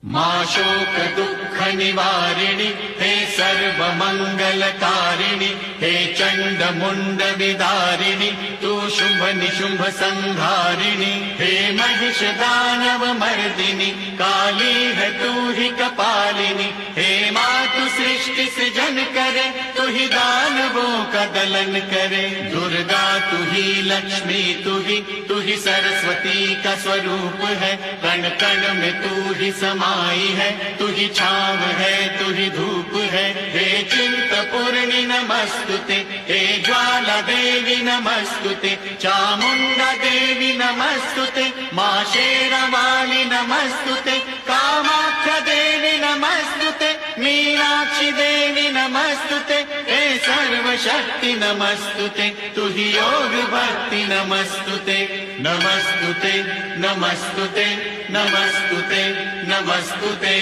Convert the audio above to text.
मा शोक दुःख निवारिणि हे सर्व मंगलकारिणि हे चंड मुंड विदारिणि तू शुंभ निशुंभ संहारिणि हे महिष दानव मर्दिनि काली है तू ही कपालिनी हे मातु सृष्टि सृजन करे तू ही दानवों का दलन करे दुर्गा तू ही लक्ष्मी तू ही सरस्वती का स्वरूप है कण कण में तू ही समाई है तू ही छाव है तू ही धूप है हे चिंतपूर्णि नमस्तुते हे ज्वाला देवी नमस्तुते चामुंडा देवी नमस्तुते मां शेरावाली नमस्तुते कामाख्या देवी नमस्तुते मीनाक्षी देवी नमस्तुते हे सर्वशक्ति नमस्तुते तू ही योग भक्ति नमस्तुते नमस्तुते नमस्तुते नमस्तुते नमस्तुते